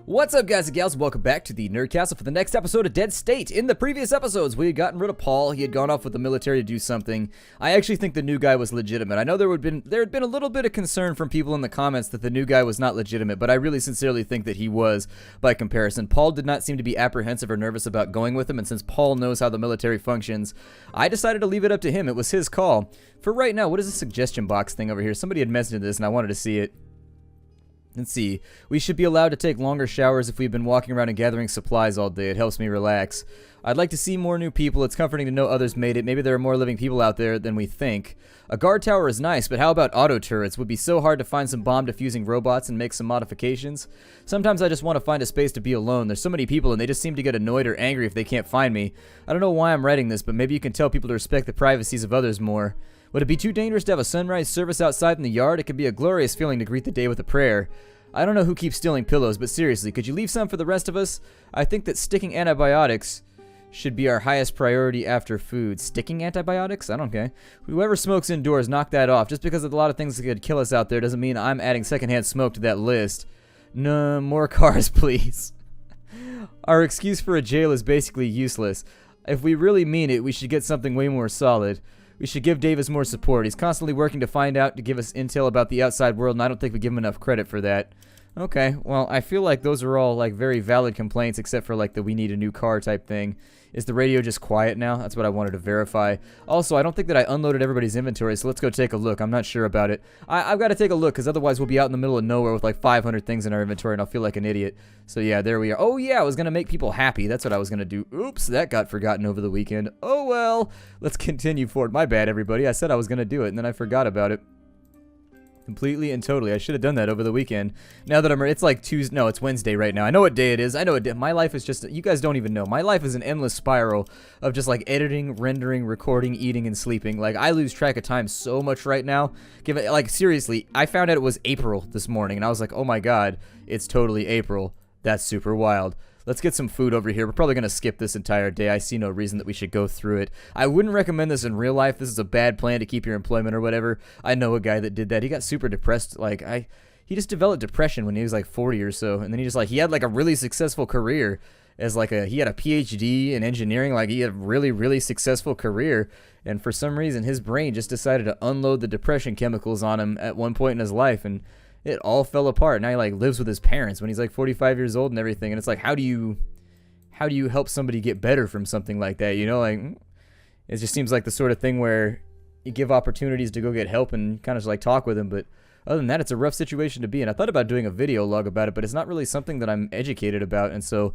What's up, guys and gals? Welcome back to the Nerd Castle for the next episode of Dead State. In the previous episodes, we had gotten rid of Paul. He had gone off with the military to do something. I actually think the new guy was legitimate. I know there had been a little bit of concern from people in the comments that the new guy was not legitimate, but I really sincerely think that he was by comparison. Paul did not seem to be apprehensive or nervous about going with him, and since Paul knows how the military functions, I decided to leave it up to him. It was his call. For right now, what is the suggestion box thing over here? Somebody had mentioned this, and I wanted to see it. Let's see. We should be allowed to take longer showers if we've been walking around and gathering supplies all day. It helps me relax. I'd like to see more new people. It's comforting to know others made it. Maybe there are more living people out there than we think. A guard tower is nice, but how about auto turrets? Would be so hard to find some bomb defusing robots and make some modifications. Sometimes I just want to find a space to be alone. There's so many people and they just seem to get annoyed or angry if they can't find me. I don't know why I'm writing this, but maybe you can tell people to respect the privacies of others more. Would it be too dangerous to have a sunrise service outside in the yard? It could be a glorious feeling to greet the day with a prayer. I don't know who keeps stealing pillows, but seriously, could you leave some for the rest of us? I think that sticking antibiotics should be our highest priority after food. Sticking antibiotics? I don't care. Whoever smokes indoors, knock that off. Just because of a lot of things that could kill us out there doesn't mean I'm adding secondhand smoke to that list. No, more cars, please. Our excuse for a jail is basically useless. If we really mean it, we should get something way more solid. We should give Davis more support. He's constantly working to find out, to give us intel about the outside world, and I don't think we give him enough credit for that. Okay, well, I feel like those are all, like, very valid complaints, except for, like, the we need a new car type thing. Is the radio just quiet now? That's what I wanted to verify. Also, I don't think that I unloaded everybody's inventory, so let's go take a look. I'm not sure about it. I've got to take a look, because otherwise we'll be out in the middle of nowhere with, like, 500 things in our inventory, and I'll feel like an idiot. So, yeah, there we are. Oh, yeah, I was going to make people happy. That's what I was going to do. Oops, that got forgotten over the weekend. Oh, well. Let's continue forward. My bad, everybody. I said I was going to do it, and then I forgot about it. Completely and totally. I should have done that over the weekend. Now that it's like Tuesday. No, it's Wednesday right now. I know what day it is. I know what day. My life is just, you guys don't even know. My life is an endless spiral of just like editing, rendering, recording, eating, and sleeping. Like, I lose track of time so much right now. Like, seriously, I found out it was April this morning, and I was like, oh my god, it's totally April. That's super wild. Let's get some food over here. We're probably going to skip this entire day. I see no reason that we should go through it. I wouldn't recommend this in real life. This is a bad plan to keep your employment or whatever. I know a guy that did that. He got super depressed. Like, he just developed depression when he was like 40 or so. And then he had like a really successful career as like he had a PhD in engineering. Like, he had a really, really successful career. And for some reason, his brain just decided to unload the depression chemicals on him at one point in his life. And it all fell apart. Now he like lives with his parents when he's like 45 years old and everything. And it's like, how do you help somebody get better from something like that? You know, like, it just seems like the sort of thing where you give opportunities to go get help and kind of just like talk with him. But other than that, it's a rough situation to be in. I thought about doing a video log about it, but it's not really something that I'm educated about. And so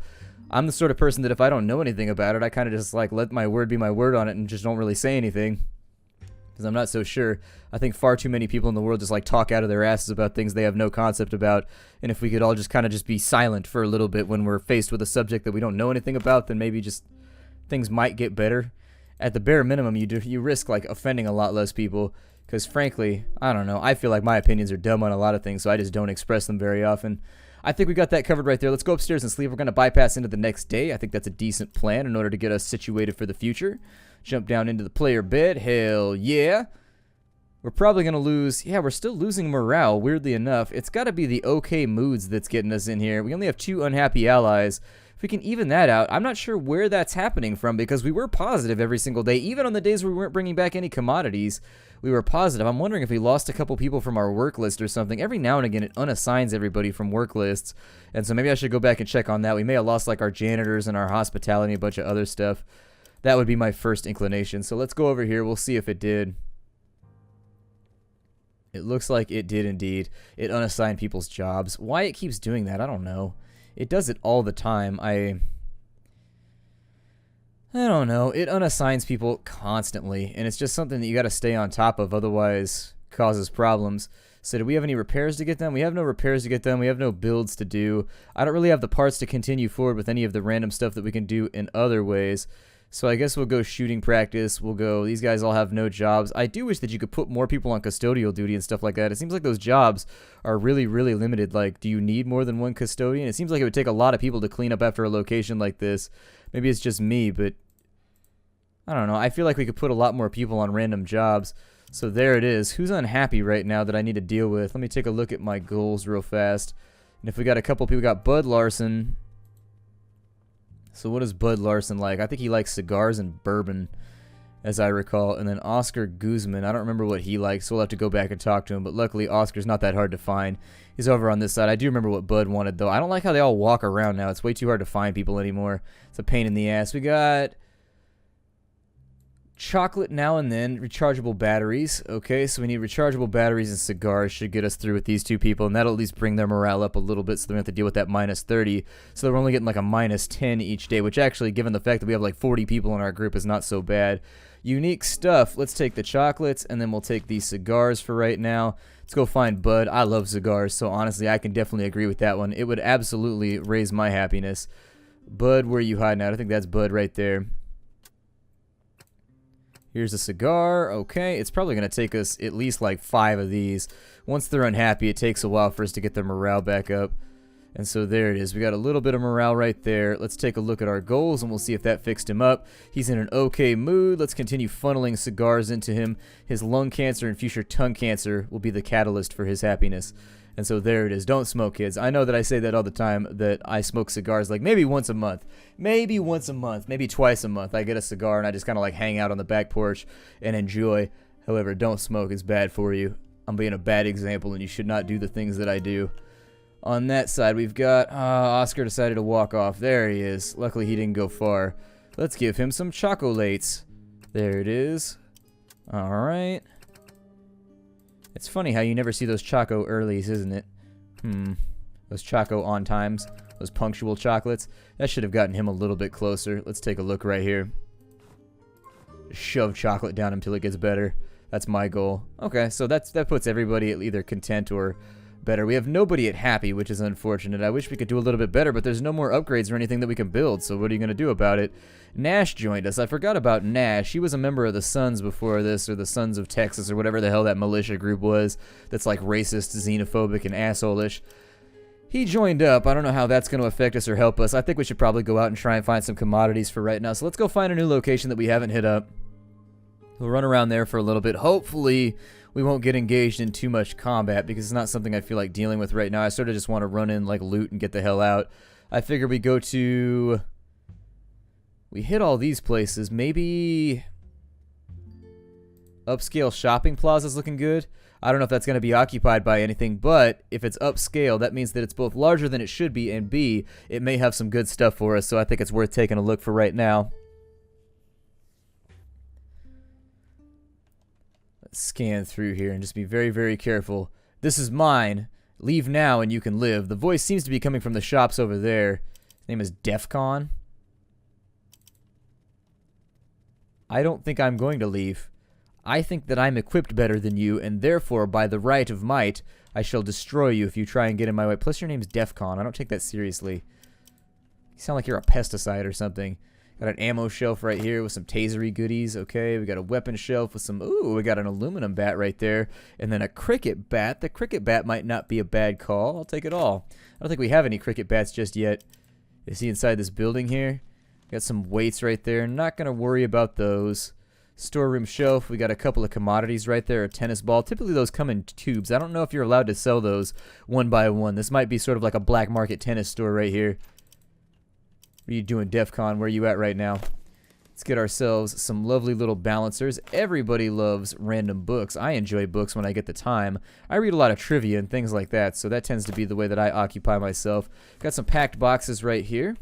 I'm the sort of person that if I don't know anything about it, I kind of just like let my word be my word on it and just don't really say anything. Because I'm not so sure. I think far too many people in the world just like talk out of their asses about things they have no concept about. And if we could all just kind of just be silent for a little bit when we're faced with a subject that we don't know anything about, then maybe just things might get better. At the bare minimum, you risk like offending a lot less people. Because frankly, I don't know. I feel like my opinions are dumb on a lot of things, so I just don't express them very often. I think we got that covered right there. Let's go upstairs and sleep. We're going to bypass into the next day. I think that's a decent plan in order to get us situated for the future. Jump down into the player bed. Hell yeah. We're probably going to lose. Yeah, we're still losing morale, weirdly enough. It's got to be the okay moods that's getting us in here. We only have 2 unhappy allies. If we can even that out, I'm not sure where that's happening from because we were positive every single day. Even on the days where we weren't bringing back any commodities, we were positive. I'm wondering if we lost a couple people from our work list or something. Every now and again, it unassigns everybody from work lists. And so maybe I should go back and check on that. We may have lost like our janitors and our hospitality and a bunch of other stuff. That would be my first inclination. So let's go over here. We'll see if it did. It looks like it did indeed. It unassigned people's jobs. Why it keeps doing that, I don't know. It does it all the time. I don't know. It unassigns people constantly. And it's just something that you got to stay on top of. Otherwise, it causes problems. So do we have any repairs to get done? We have no repairs to get done. We have no builds to do. I don't really have the parts to continue forward with any of the random stuff that we can do in other ways. So I guess we'll go shooting practice. We'll go, these guys all have no jobs. I do wish that you could put more people on custodial duty and stuff like that. It seems like those jobs are really, really limited. Like, do you need more than one custodian? It seems like it would take a lot of people to clean up after a location like this. Maybe it's just me, but I don't know. I feel like we could put a lot more people on random jobs. So there it is. Who's unhappy right now that I need to deal with? Let me take a look at my goals real fast. And if we got a couple people, we got Bud Larson. So what is Bud Larson like? I think he likes cigars and bourbon, as I recall. And then Oscar Guzman, I don't remember what he likes, so we'll have to go back and talk to him. But luckily, Oscar's not that hard to find. He's over on this side. I do remember what Bud wanted, though. I don't like how they all walk around now. It's way too hard to find people anymore. It's a pain in the ass. We got chocolate now and then, rechargeable batteries. Okay, so we need rechargeable batteries and cigars. Should get us through with these two people, and that'll at least bring their morale up a little bit, so they don't have to deal with that minus 30. So we're only getting like a minus 10 each day, which actually, given the fact that we have like 40 people in our group, is not so bad. Unique stuff. Let's take the chocolates, and then we'll take these cigars for right now. Let's go find Bud. I love cigars, so honestly, I can definitely agree with that one. It would absolutely raise my happiness. Bud, where are you hiding at? I think that's Bud right there. Here's a cigar. Okay, it's probably going to take us at least like 5 of these. Once they're unhappy, it takes a while for us to get their morale back up. And so there it is. We got a little bit of morale right there. Let's take a look at our goals, and we'll see if that fixed him up. He's in an okay mood. Let's continue funneling cigars into him. His lung cancer and future tongue cancer will be the catalyst for his happiness. And so there it is. Don't smoke, kids. I know that I say that all the time, that I smoke cigars like maybe once a month. Maybe once a month. Maybe twice a month. I get a cigar, and I just kind of like hang out on the back porch and enjoy. However, don't smoke. It's bad for you. I'm being a bad example, and you should not do the things that I do. On that side, we've got Oscar decided to walk off. There he is. Luckily, he didn't go far. Let's give him some chocolates. There it is. All right. It's funny how you never see those Choco earlies, isn't it? Those Choco on times. Those punctual chocolates. That should have gotten him a little bit closer. Let's take a look right here. Shove chocolate down him till it gets better. That's my goal. Okay, so that puts everybody at either content or better. We have nobody at happy, which is unfortunate. I wish we could do a little bit better, but there's no more upgrades or anything that we can build, so what are you going to do about it? Nash joined us. I forgot about Nash. He was a member of the Sons before this, or the Sons of Texas, or whatever the hell that militia group was that's like racist, xenophobic, and asshole-ish. He joined up. I don't know how that's going to affect us or help us. I think we should probably go out and try and find some commodities for right now, so let's go find a new location that we haven't hit up. We'll run around there for a little bit. Hopefully we won't get engaged in too much combat, because it's not something I feel like dealing with right now. I sort of just want to run in, like, loot and get the hell out. I figure we go to... We hit all these places. Maybe... Upscale shopping plaza's looking good. I don't know if that's going to be occupied by anything, but if it's upscale, that means that it's both larger than it should be, and B, it may have some good stuff for us, so I think it's worth taking a look for right now. Scan through here and just be very, very careful. This is mine. Leave now and you can live. The voice seems to be coming from the shops over there. His name is Defcon. I don't think I'm going to leave. I think that I'm equipped better than you, and therefore, by the right of might, I shall destroy you if you try and get in my way. Plus, your name's Defcon. I don't take that seriously. You sound like you're a pesticide or something. Got an ammo shelf right here with some tasery goodies. Okay, we got a weapon shelf with some... Ooh, we got an aluminum bat right there. And then a cricket bat. The cricket bat might not be a bad call. I'll take it all. I don't think we have any cricket bats just yet. Is he inside this building here? Got some weights right there. Not going to worry about those. Storeroom shelf. We got a couple of commodities right there. A tennis ball. Typically those come in tubes. I don't know if you're allowed to sell those one by one. This might be sort of like a black market tennis store right here. What are you doing, Defcon? Where are you at right now? Let's get ourselves some lovely little balancers. Everybody loves random books. I enjoy books when I get the time. I read a lot of trivia and things like that, so that tends to be the way that I occupy myself. Got some packed boxes right here.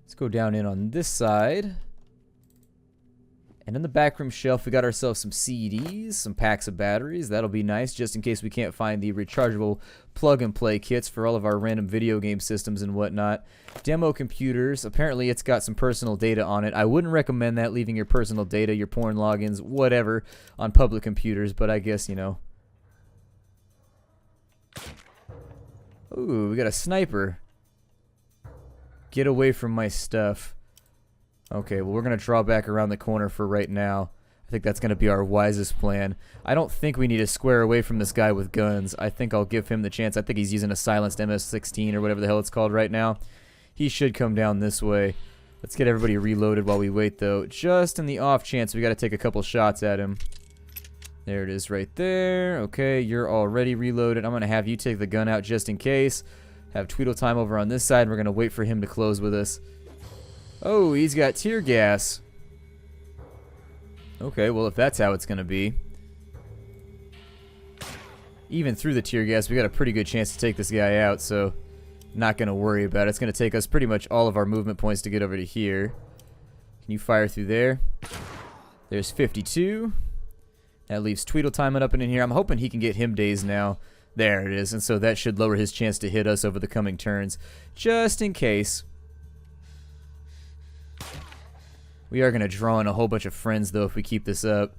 Let's go down in on this side. And in the backroom shelf, we got ourselves some CDs, some packs of batteries. That'll be nice, just in case we can't find the rechargeable plug-and-play kits for all of our random video game systems and whatnot. Demo computers. Apparently, it's got some personal data on it. I wouldn't recommend that, leaving your personal data, your porn logins, whatever, on public computers, but I guess, you know. Ooh, we got a sniper. Get away from my stuff. Okay, well, we're going to draw back around the corner for right now. I think that's going to be our wisest plan. I don't think we need to square away from this guy with guns. I think I'll give him the chance. I think he's using a silenced MS-16 or whatever the hell it's called right now. He should come down this way. Let's get everybody reloaded while we wait, though. Just in the off chance we got to take a couple shots at him. There it is right there. Okay, you're already reloaded. I'm going to have you take the gun out just in case. Have Tweedle time over on this side. We're going to wait for him to close with us. Oh, he's got tear gas. Okay, well, if that's how it's going to be. Even through the tear gas, we got a pretty good chance to take this guy out, so not going to worry about it. It's going to take us pretty much all of our movement points to get over to here. Can you fire through there? There's 52. That leaves Tweedle timing up in here. I'm hoping he can get him dazed now. There it is. And so that should lower his chance to hit us over the coming turns. Just in case. We are going to draw in a whole bunch of friends, though, if we keep this up.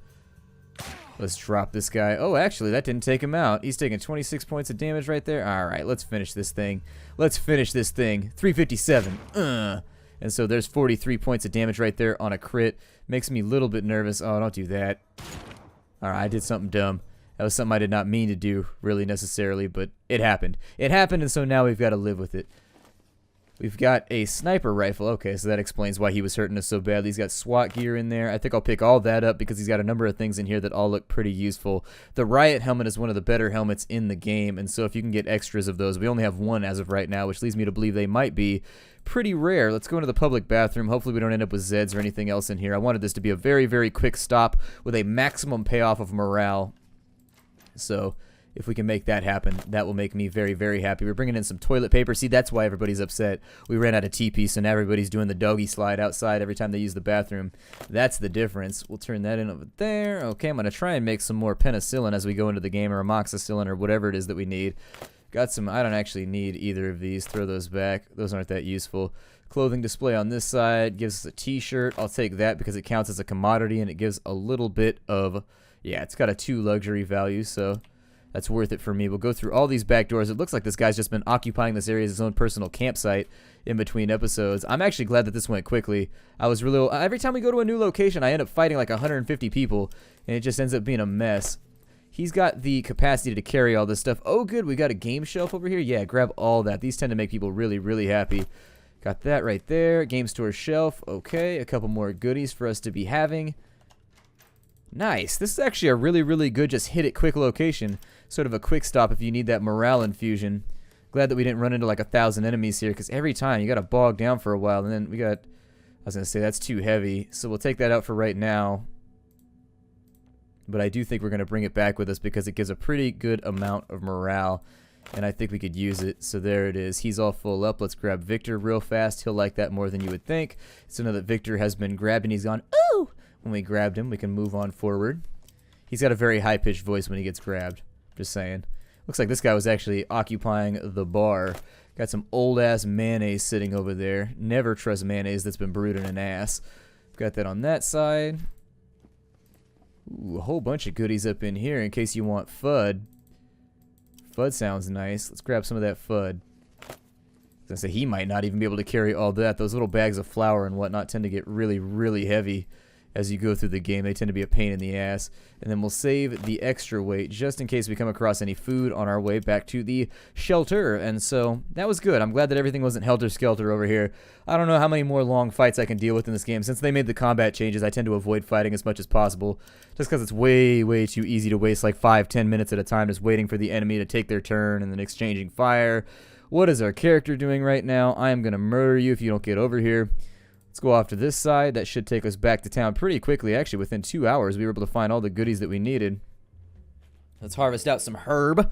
Let's drop this guy. Oh, actually, that didn't take him out. He's taking 26 points of damage right there. All right, let's finish this thing. Let's finish this thing. 357. And so there's 43 points of damage right there on a crit. Makes me a little bit nervous. Oh, don't do that. Alright, I did something dumb. That was something I did not mean to do, really necessarily, but it happened. It happened, and so now we've got to live with it. We've got a sniper rifle. Okay, so that explains why he was hurting us so badly. He's got SWAT gear in there. I think I'll pick all that up because he's got a number of things in here that all look pretty useful. The riot helmet is one of the better helmets in the game, and so if you can get extras of those, we only have one as of right now, which leads me to believe they might be pretty rare. Let's go into the public bathroom. Hopefully we don't end up with Zeds or anything else in here. I wanted this to be a very, very quick stop with a maximum payoff of morale. So if we can make that happen, that will make me very, very happy. We're bringing in some toilet paper. See, that's why everybody's upset. We ran out of TP, so now everybody's doing the doggy slide outside every time they use the bathroom. That's the difference. We'll turn that in over there. Okay, I'm going to try and make some more penicillin as we go into the game, or amoxicillin, or whatever it is that we need. Got some, I don't actually need either of these. Throw those back. Those aren't that useful. Clothing display on this side gives us a t-shirt. I'll take that because it counts as a commodity and it gives a little bit of, yeah, it's got a 2 luxury value, so that's worth it for me. We'll go through all these back doors. It looks like this guy's just been occupying this area as his own personal campsite in between episodes. I'm actually glad that this went quickly. I was really, every time we go to a new location, I end up fighting like 150 people and it just ends up being a mess. He's got the capacity to carry all this stuff. Oh, good. We got a game shelf over here. Yeah, grab all that. These tend to make people really, really happy. Got that right there. Game store shelf. Okay, a couple more goodies for us to be having. Nice. This is actually a really, really good just hit it quick location. Sort of a quick stop if you need that morale infusion. Glad that we didn't run into like 1,000 enemies here because every time you got to bog down for a while. And then we got, I was going to say that's too heavy. So we'll take that out for right now. But I do think we're going to bring it back with us because it gives a pretty good amount of morale. And I think we could use it. So there it is. He's all full up. Let's grab Victor real fast. He'll like that more than you would think. So now that Victor has been grabbed and he's gone, ooh! When we grabbed him, we can move on forward. He's got a very high-pitched voice when he gets grabbed. Just saying. Looks like this guy was actually occupying the bar. Got some old-ass mayonnaise sitting over there. Never trust mayonnaise that's been brewed in an ass. Got that on that side. Ooh, a whole bunch of goodies up in here in case you want FUD. FUD sounds nice. Let's grab some of that FUD. I was gonna say he might not even be able to carry all that. Those little bags of flour and whatnot tend to get really, really heavy as you go through the game. They tend to be a pain in the ass. And then we'll save the extra weight just in case we come across any food on our way back to the shelter. And so that was good. I'm glad that everything wasn't helter-skelter over here. I don't know how many more long fights I can deal with in this game. Since they made the combat changes, I tend to avoid fighting as much as possible just because it's way, way too easy to waste like 5-10 minutes at a time just waiting for the enemy to take their turn and then exchanging fire. What is our character doing right now? I am going to murder you if you don't get over here. Let's go off to this side. That should take us back to town pretty quickly. Actually, within 2 hours, we were able to find all the goodies that we needed. Let's harvest out some herb.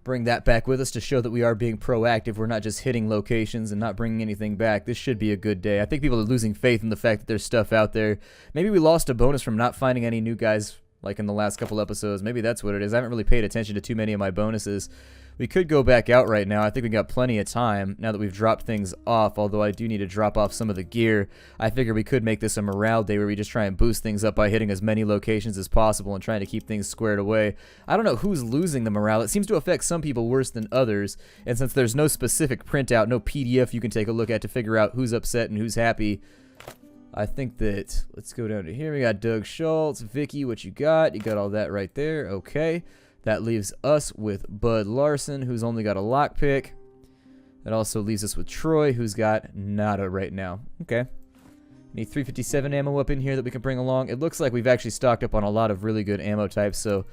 Bring that back with us to show that we are being proactive. We're not just hitting locations and not bringing anything back. This should be a good day. I think people are losing faith in the fact that there's stuff out there. Maybe we lost a bonus from not finding any new guys like in the last couple episodes. Maybe that's what it is. I haven't really paid attention to too many of my bonuses. We could go back out right now. I think we got plenty of time now that we've dropped things off, although I do need to drop off some of the gear. I figure we could make this a morale day where we just try and boost things up by hitting as many locations as possible and trying to keep things squared away. I don't know who's losing the morale. It seems to affect some people worse than others, and since there's no specific printout, no PDF you can take a look at to figure out who's upset and who's happy, I think that, let's go down to here. We got Doug Schultz. Vicky, what you got? You got all that right there. Okay. That leaves us with Bud Larson, who's only got a lockpick. That also leaves us with Troy, who's got nada right now. Okay. Any 357 ammo up in here that we can bring along? It looks like we've actually stocked up on a lot of really good ammo types, so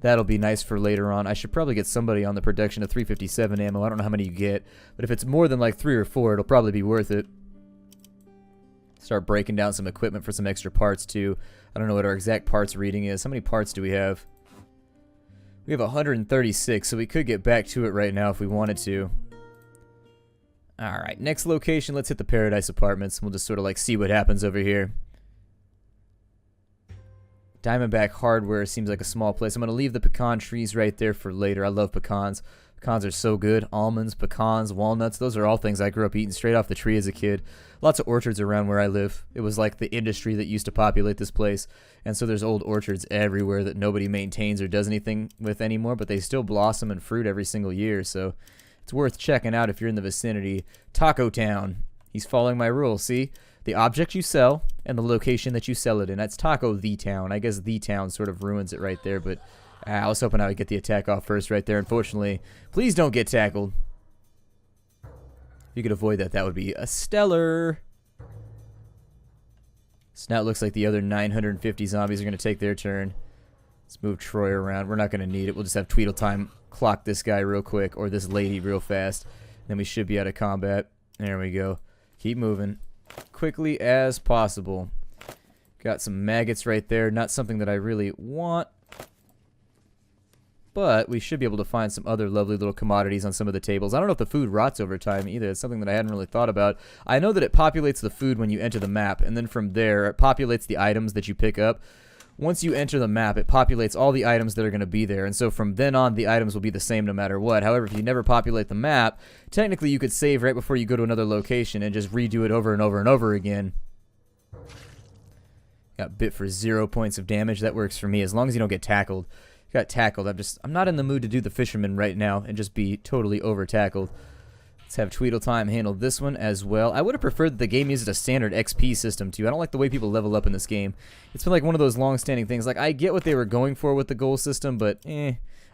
that'll be nice for later on. I should probably get somebody on the production of 357 ammo. I don't know how many you get, but if it's more than like 3 or 4, it'll probably be worth it. Start breaking down some equipment for some extra parts too. I don't know what our exact parts reading is. How many parts do we have? We have 136, so we could get back to it right now if we wanted to. Alright, next location, let's hit the Paradise Apartments. We'll just sort of like see what happens over here. Diamondback Hardware seems like a small place. I'm going to leave the pecan trees right there for later. I love pecans. Pecans are so good. Almonds, pecans, walnuts, those are all things I grew up eating straight off the tree as a kid. Lots of orchards around where I live. It was like the industry that used to populate this place. And so there's old orchards everywhere that nobody maintains or does anything with anymore, but they still blossom and fruit every single year. So it's worth checking out if you're in the vicinity. Taco Town. He's following my rules, see? The object you sell and the location that you sell it in. That's Taco the Town. I guess the town sort of ruins it right there, but I was hoping I would get the attack off first right there. Unfortunately, please don't get tackled. If you could avoid that, that would be a stellar. So now it looks like the other 950 zombies are going to take their turn. Let's move Troy around. We're not going to need it. We'll just have Tweedletime clock this guy real quick, or this lady real fast. Then we should be out of combat. There we go. Keep moving. Quickly as possible. Got some maggots right there. Not something that I really want. But we should be able to find some other lovely little commodities on some of the tables. I don't know if the food rots over time either. It's something that I hadn't really thought about. I know that it populates the food when you enter the map, and then from there it populates the items that you pick up. Once you enter the map, it populates all the items that are going to be there, and so from then on, the items will be the same no matter what. However, if you never populate the map, technically you could save right before you go to another location and just redo it over and over and over again. Got bit for 0 points of damage. That works for me, as long as you don't get tackled. Got tackled. I'm not in the mood to do the fisherman right now and just be totally over-tackled. Let's have Tweedletime handle this one as well. I would have preferred that the game used a standard XP system too. I don't like the way people level up in this game. It's been like one of those long-standing things. Like, I get what they were going for with the goal system, but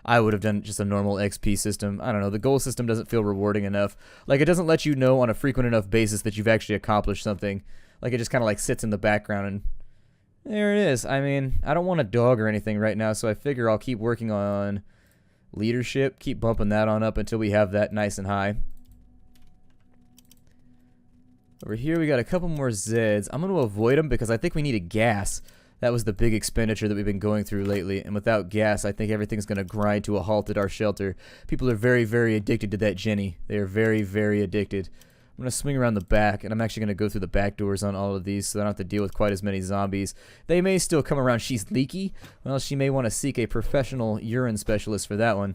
I would have done just a normal XP system. I don't know. The goal system doesn't feel rewarding enough. Like, it doesn't let you know on a frequent enough basis that you've actually accomplished something. Like, it just kind of like sits in the background and there it is. I mean, I don't want a dog or anything right now, so I figure I'll keep working on leadership, keep bumping that on up until we have that nice and high. Over here we got a couple more Zeds. I'm going to avoid them because I think we needed gas. That was the big expenditure that we've been going through lately, and without gas, I think everything's going to grind to a halt at our shelter. People are very, very addicted to that Jenny. They are very, very addicted. I'm going to swing around the back, and I'm actually going to go through the back doors on all of these so I don't have to deal with quite as many zombies. They may still come around. She's leaky. Well, she may want to seek a professional urine specialist for that one.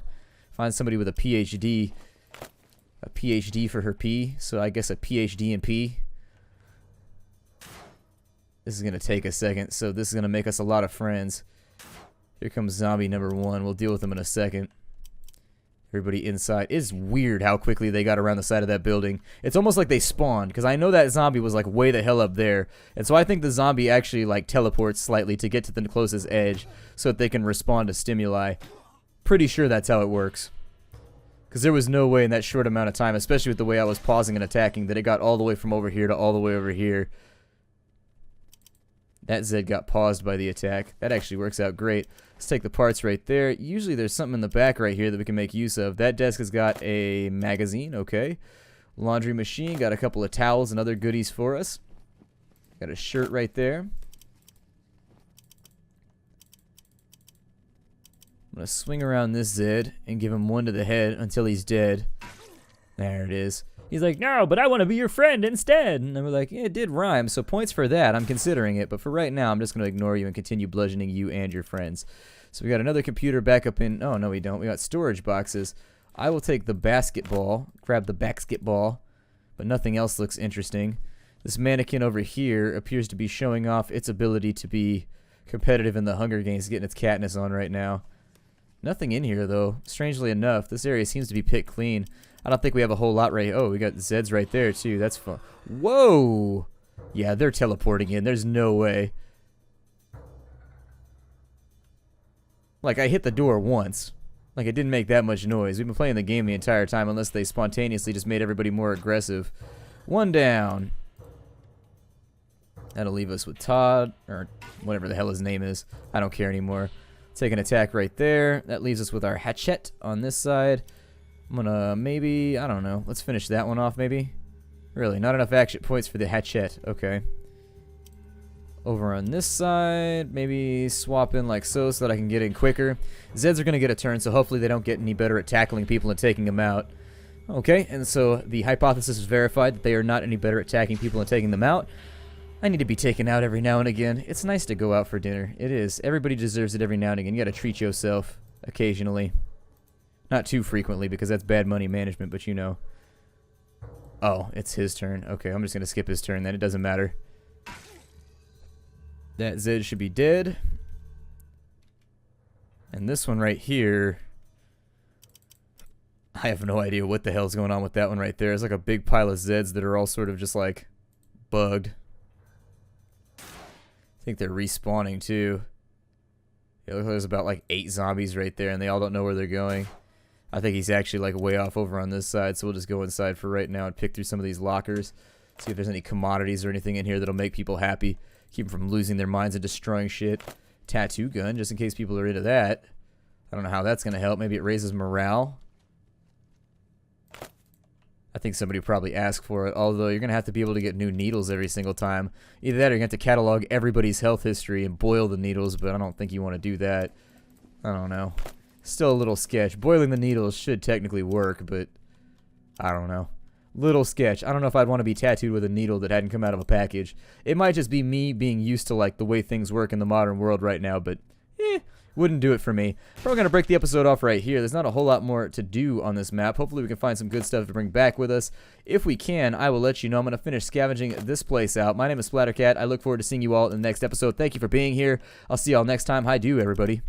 Find somebody with a PhD. A PhD for her pee, so I guess a PhD in pee. This is going to take a second, so this is going to make us a lot of friends. Here comes zombie number 1. We'll deal with them in a second. Everybody inside. It's weird how quickly they got around the side of that building. It's almost like they spawned, because I know that zombie was like way the hell up there. And so I think the zombie actually like teleports slightly to get to the closest edge so that they can respond to stimuli. Pretty sure that's how it works. Because there was no way in that short amount of time, especially with the way I was pausing and attacking, that it got all the way from over here to all the way over here. That Zed got paused by the attack. That actually works out great. Let's take the parts right there. Usually there's something in the back right here that we can make use of. That desk has got a magazine, okay. Laundry machine, got a couple of towels and other goodies for us. Got a shirt right there. I'm going to swing around this Zed and give him one to the head until he's dead. There it is. He's like, no, but I want to be your friend instead. And we're like, yeah, it did rhyme, so points for that. I'm considering it. But for right now, I'm just going to ignore you and continue bludgeoning you and your friends. So we got another computer back up in... Oh, no, we don't. We got storage boxes. I will take the basketball, grab the basketball, but nothing else looks interesting. This mannequin over here appears to be showing off its ability to be competitive in the Hunger Games, getting its Katniss on right now. Nothing in here, though. Strangely enough, this area seems to be picked clean. I don't think we have a whole lot right here. Oh, we got Zeds right there, too. That's fun. Whoa! Yeah, they're teleporting in. There's no way. Like, I hit the door once. Like, it didn't make that much noise. We've been playing the game the entire time, unless they spontaneously just made everybody more aggressive. One down. That'll leave us with Todd, or whatever the hell his name is. I don't care anymore. Take an attack right there. That leaves us with our hatchet on this side. I'm gonna maybe, I don't know. Let's finish that one off maybe. Really, not enough action points for the hatchet. Okay. Over on this side, maybe swap in like so that I can get in quicker. Zeds are gonna get a turn, so hopefully they don't get any better at tackling people and taking them out. Okay, and so the hypothesis is verified that they are not any better at attacking people and taking them out. I need to be taken out every now and again. It's nice to go out for dinner. It is. Everybody deserves it every now and again. You gotta treat yourself occasionally. Not too frequently, because that's bad money management, but you know. Oh, it's his turn. Okay, I'm just gonna skip his turn then. It doesn't matter. That Zed should be dead. And this one right here, I have no idea what the hell's going on with that one right there. It's like a big pile of Zeds that are all sort of just like bugged. I think they're respawning too. It looks like there's about like 8 zombies right there and they all don't know where they're going. I think he's actually like way off over on this side, so we'll just go inside for right now and pick through some of these lockers. See if there's any commodities or anything in here that'll make people happy. Keep them from losing their minds and destroying shit. Tattoo gun, just in case people are into that. I don't know how that's going to help. Maybe it raises morale. I think somebody would probably ask for it, although you're going to have to be able to get new needles every single time. Either that or you're going to have to catalog everybody's health history and boil the needles, but I don't think you want to do that. I don't know. Still a little sketch. Boiling the needles should technically work, but I don't know. Little sketch. I don't know if I'd want to be tattooed with a needle that hadn't come out of a package. It might just be me being used to like the way things work in the modern world right now, but wouldn't do it for me. Probably going to break the episode off right here. There's not a whole lot more to do on this map. Hopefully we can find some good stuff to bring back with us. If we can, I will let you know. I'm going to finish scavenging this place out. My name is Splattercat. I look forward to seeing you all in the next episode. Thank you for being here. I'll see y'all next time. Hi do, everybody.